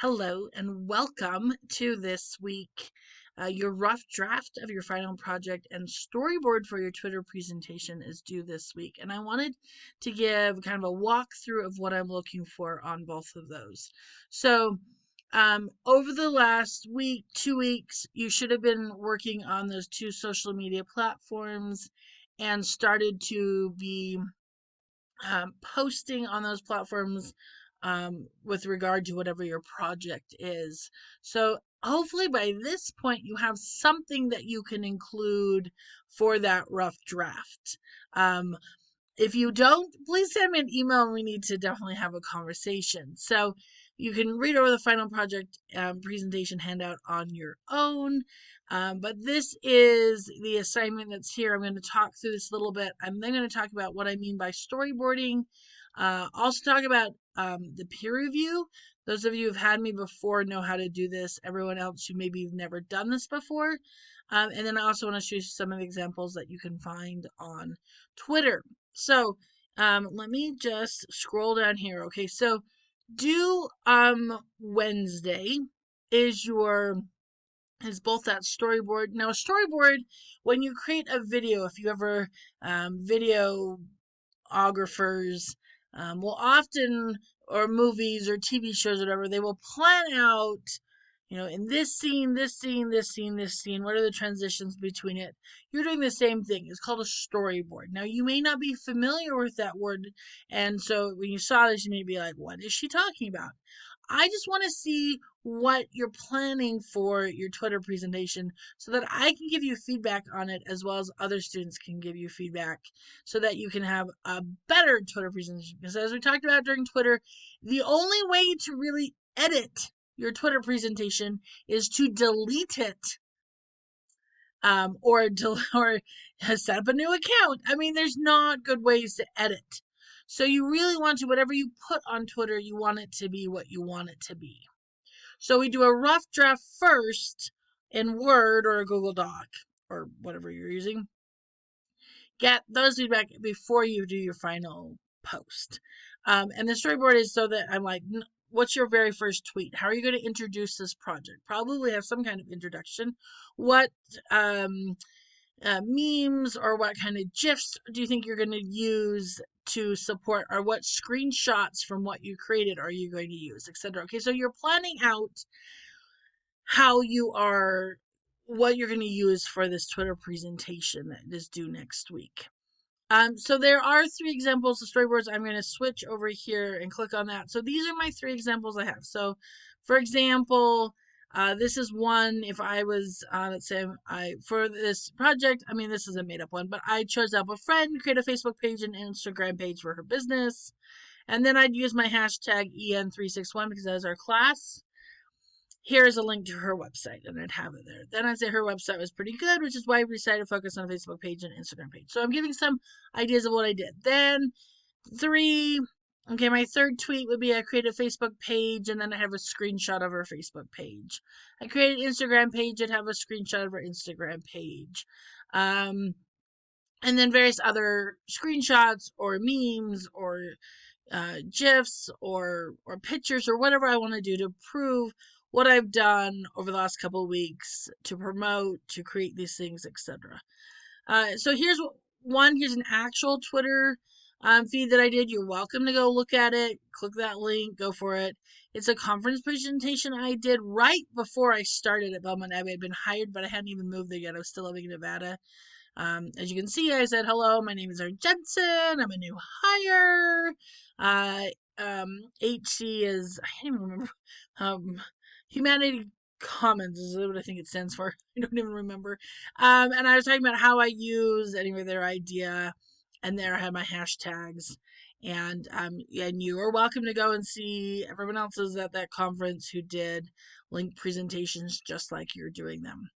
Hello and welcome to this week. Your rough draft of your final project and storyboard for your Twitter presentation is due this week. And I wanted to give kind of a walkthrough of what I'm looking for on both of those. So, over the last week, 2 weeks, you should have been working on those two social media platforms and started to be posting on those platforms with regard to whatever your project is. So hopefully by this point you have something that you can include for that rough draft. If you don't, please send me an email and we need to definitely have a conversation. So you can read over the final project presentation handout on your own. But this is the assignment that's here. I'm going to talk through this a little bit. I'm then going to talk about what I mean by storyboarding. Also talk about the peer review. Those of you who've had me before know how to do this. Everyone else who maybe you've never done this before. And then I also want to show you some of the examples that you can find on Twitter. So let me just scroll down here. Okay, so due Wednesday is both that storyboard. Now a storyboard, when you create a video, if you ever videographers will often, or movies or TV shows, or whatever, they will plan out, in this scene, this scene, this scene, this scene, what are the transitions between it? You're doing the same thing. It's called a storyboard. Now, you may not be familiar with that word, and so when you saw this, you may be like, what is she talking about? I just want to see what you're planning for your Twitter presentation so that I can give you feedback on it as well as other students can give you feedback so that you can have a better Twitter presentation. Because as we talked about during Twitter, the only way to really edit your Twitter presentation is to delete it or set up a new account. I mean, there's not good ways to edit. So you really want to, whatever you put on Twitter, you want it to be what you want it to be. So we do a rough draft first in Word or a Google Doc or whatever you're using. Get those feedback before you do your final post. And the storyboard is so that I'm like, what's your very first tweet? How are you going to introduce this project? Probably have some kind of introduction. What memes or what kind of GIFs do you think you're going to use to support, or what screenshots from what you created are you going to use, etc. Okay, so you're planning out what you're going to use for this Twitter presentation that is due next week. So there are 3 examples of storyboards. I'm going to switch over here and click on that. So these are my 3 examples I have. So for example, this is one. If I was, let's say for this project, I mean, this is a made up one, but I chose to help a friend create a Facebook page and Instagram page for her business. And then I'd use my hashtag EN361 because that is our class. Here's a link to her website, and I'd have it there. Then I'd say her website was pretty good, which is why we decided to focus on a Facebook page and Instagram page. So I'm giving some ideas of what I did. Then my third tweet would be I created a Facebook page, and then I have a screenshot of her Facebook page. I created an Instagram page, I'd have a screenshot of her Instagram page. And then various other screenshots or memes or GIFs or pictures or whatever I want to do to prove what I've done over the last couple of weeks to promote, to create these things, etc. So here's an actual Twitter feed that I did. You're welcome to go look at it. Click that link, go for it. It's a conference presentation I did right before I started at Belmont Abbey. I'd been hired, but I hadn't even moved there yet. I was still living in Nevada. As you can see, I said, hello, my name is Erin Jensen. I'm a new hire. HC is, I can't even remember. Humanity Commons is what I think it stands for. I don't even remember. And I was talking about how I use, their idea. And there I had my hashtags. And you are welcome to go and see everyone else is at that conference who did link presentations just like you're doing them.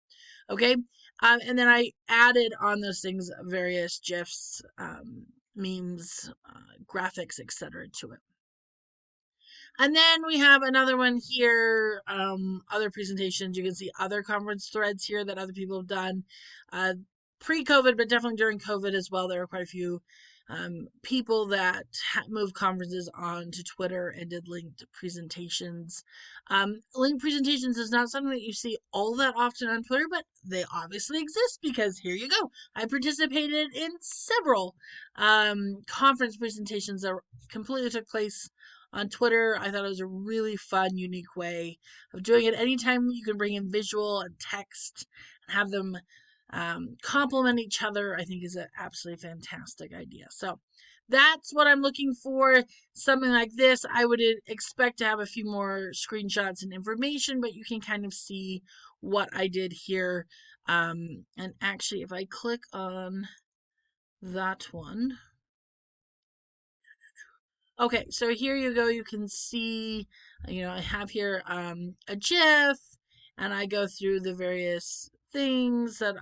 Okay, and then I added on those things various GIFs, memes, graphics, etc. to it. And then we have another one here, other presentations. You can see other conference threads here that other people have done pre-COVID, but definitely during COVID as well. There were quite a few people that moved conferences onto Twitter and did linked presentations. Linked presentations is not something that you see all that often on Twitter, but they obviously exist because here you go. I participated in several conference presentations that completely took place on Twitter. I thought it was a really fun, unique way of doing it. Anytime you can bring in visual and text and have them complement each other, I think is an absolutely fantastic idea. So that's what I'm looking for. Something like this, I would expect to have a few more screenshots and information, but you can kind of see what I did here. And actually, if I click on that one, okay, so here you go. You can see, I have here a GIF, and I go through the various things that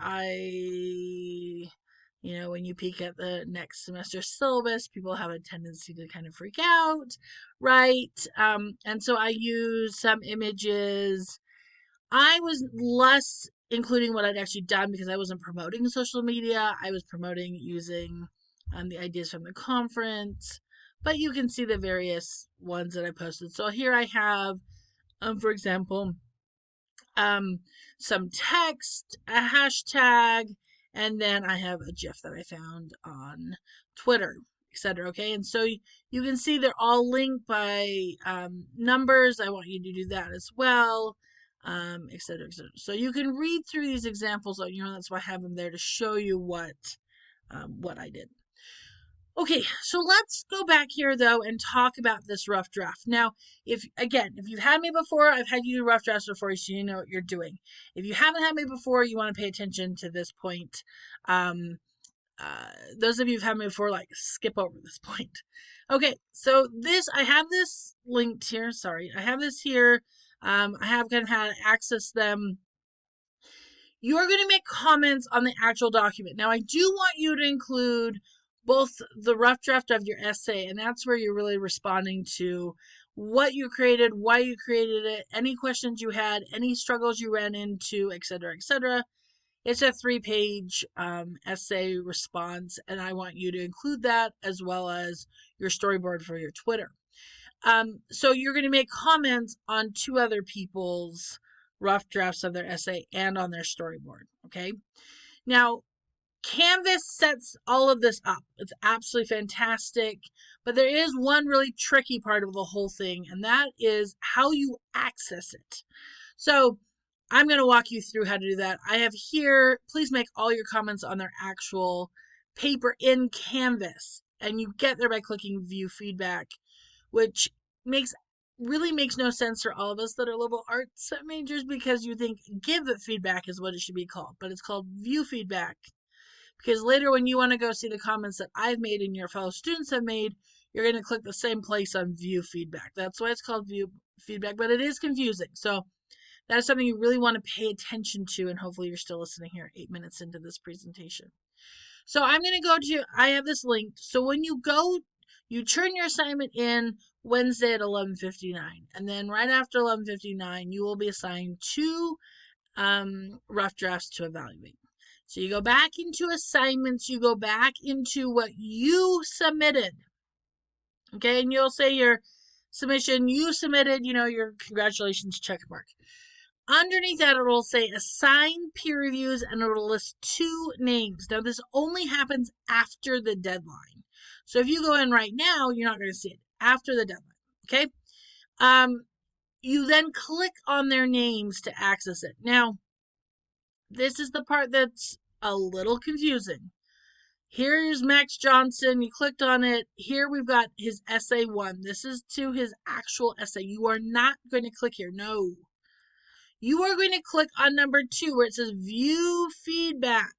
when you peek at the next semester syllabus, people have a tendency to kind of freak out, right? And so I use some images. I was less including what I'd actually done because I wasn't promoting social media. I was promoting using the ideas from the conference, but you can see the various ones that I posted. So here I have, for example, um, some text, a hashtag, and then I have a GIF that I found on Twitter, etc. Okay, and so you can see they're all linked by numbers. I want you to do that as well, etc., etc. So you can read through these examples. That's why I have them there to show you what I did. Okay, so let's go back here though and talk about this rough draft. Now, if you've had me before, I've had you do rough drafts before, so you know what you're doing. If you haven't had me before, you want to pay attention to this point. Those of you who've had me before, skip over this point. Okay, so I have this linked here. Sorry, I have this here. I have kind of had to access them. You are going to make comments on the actual document. Now, I do want you to include both the rough draft of your essay, and that's where you're really responding to what you created, why you created it, any questions you had, any struggles you ran into, etc., etc. It's a 3-page essay response, and I want you to include that as well as your storyboard for your Twitter. So you're going to make comments on 2 other people's rough drafts of their essay and on their storyboard. Okay. Now, Canvas sets all of this up. It's absolutely fantastic. But there is one really tricky part of the whole thing, and that is how you access it. So I'm going to walk you through how to do that. I have here, please make all your comments on their actual paper in Canvas. And you get there by clicking View Feedback, which really makes no sense for all of us that are liberal arts majors, because you think give it feedback is what it should be called, but it's called view feedback. Because later when you want to go see the comments that I've made and your fellow students have made, you're going to click the same place on view feedback. That's why it's called view feedback, but it is confusing. So that is something you really want to pay attention to, and hopefully you're still listening here 8 minutes into this presentation. So I'm going to I have this linked. So when you go, you turn your assignment in Wednesday at 11:59, and then right after 11:59, you will be assigned 2 rough drafts to evaluate. So you go back into assignments, you go back into what you submitted. Okay, and you'll say your submission you submitted, your congratulations check mark. Underneath that, it will say assign peer reviews, and it will list 2 names. Now, this only happens after the deadline. So if you go in right now, you're not going to see it after the deadline. Okay. You then click on their names to access it. Now, this is the part that's a little confusing. Here's Max Johnson. You clicked on it. Here we've got his essay 1. This is to his actual essay. You are not going to click here. No. You are going to click on number 2 where it says view feedback.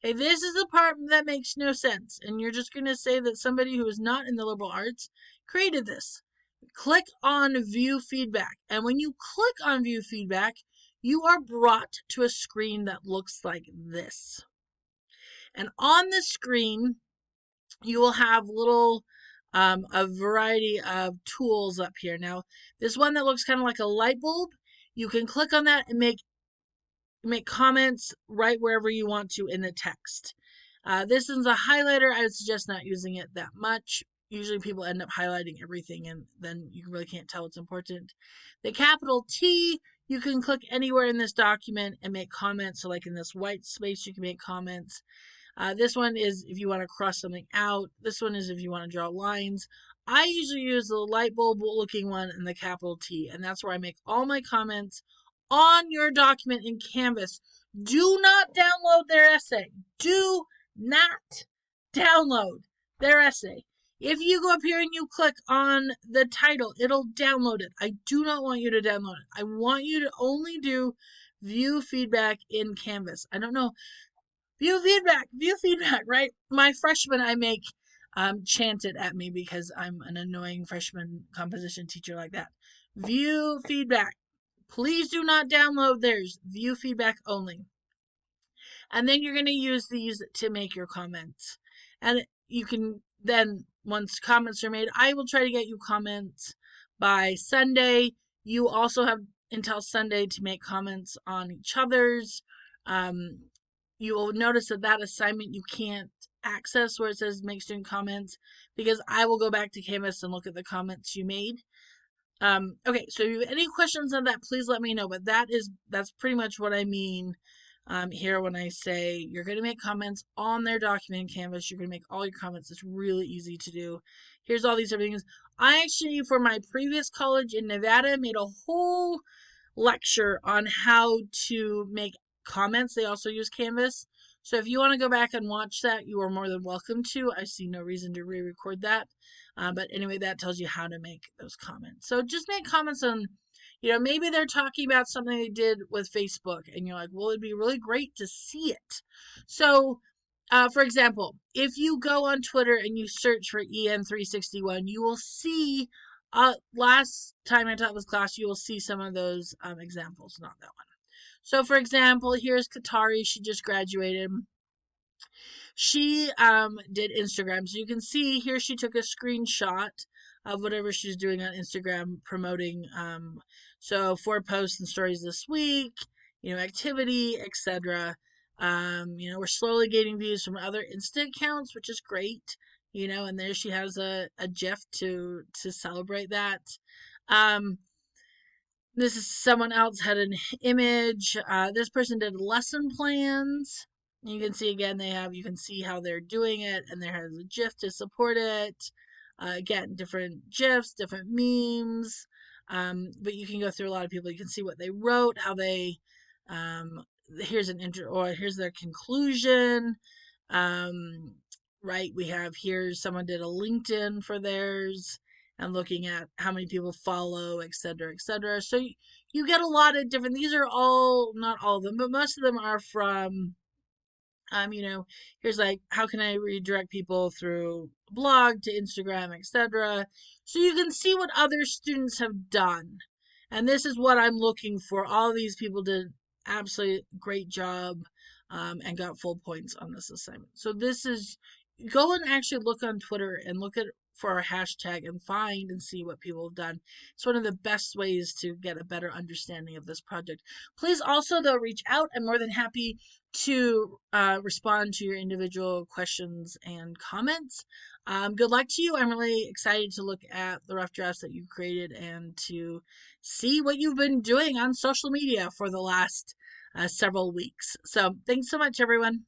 Okay, this is the part that makes no sense. And you're just going to say that somebody who is not in the liberal arts created this. Click on view feedback. And when you click on view feedback, you are brought to a screen that looks like this. And on the screen, you will have a variety of tools up here. Now, this one that looks kind of like a light bulb, you can click on that and make comments right wherever you want to in the text. This one's a highlighter. I would suggest not using it that much. Usually people end up highlighting everything and then you really can't tell what's important. The capital T, you can click anywhere in this document and make comments. So like in this white space, you can make comments. This one is if you want to cross something out. This one is if you want to draw lines. I usually use the light bulb looking one and the capital T, and that's where I make all my comments on your document in Canvas. Do not download their essay. Do not download their essay. If you go up here and you click on the title, it'll download it. I do not want you to download it. I want you to only do view feedback in Canvas. I don't know. View feedback, right? My freshmen I make chant it at me because I'm an annoying freshman composition teacher like that. View feedback. Please do not download theirs. View feedback only. And then you're going to use these to make your comments. And you can then, once comments are made, I will try to get you comments by Sunday. You also have until Sunday to make comments on each other's. You will notice that assignment you can't access where it says make student comments because I will go back to Canvas and look at the comments you made. Okay, so if you have any questions on that, please let me know. But that's pretty much what I mean here when I say you're going to make comments on their document in Canvas. You're going to make all your comments. It's really easy to do. Here's all these things. I actually, for my previous college in Nevada, made a whole lecture on how to make comments. They also use Canvas. So if you want to go back and watch that, you are more than welcome to. I see no reason to re-record that. But anyway, that tells you how to make those comments. So just make comments on, maybe they're talking about something they did with Facebook and you're like, well, it'd be really great to see it. So, for example, if you go on Twitter and you search for EN361, you will see, last time I taught this class, you will see some of those examples, not that one. So, for example, here's Katari. She just graduated. She did Instagram. So you can see here she took a screenshot of whatever she's doing on Instagram promoting. So 4 posts and stories this week, activity, etc. We're slowly getting views from other Insta accounts, which is great. And there she has a GIF to celebrate that. This is someone else had an image. This person did lesson plans. You can see again you can see how they're doing it, and there has a GIF to support it. Again, different GIFs, different memes. But you can go through a lot of people. You can see what they wrote, how they. Here's an intro, or here's their conclusion. Right, we have here someone did a LinkedIn for theirs and looking at how many people follow, etc., etc. So you get a lot of different. These are all, not all of them, but most of them are from. Here's like, how can I redirect people through blog to Instagram, etc. So you can see what other students have done. And this is what I'm looking for. All these people did absolutely great job and got full points on this assignment. So this is, go and actually look on Twitter and look at for a hashtag and find and see what people have done. It's one of the best ways to get a better understanding of this project. Please also, though, reach out. I'm more than happy to respond to your individual questions and comments. Good luck to you. I'm really excited to look at the rough drafts that you created and to see what you've been doing on social media for the last several weeks. So thanks so much, everyone.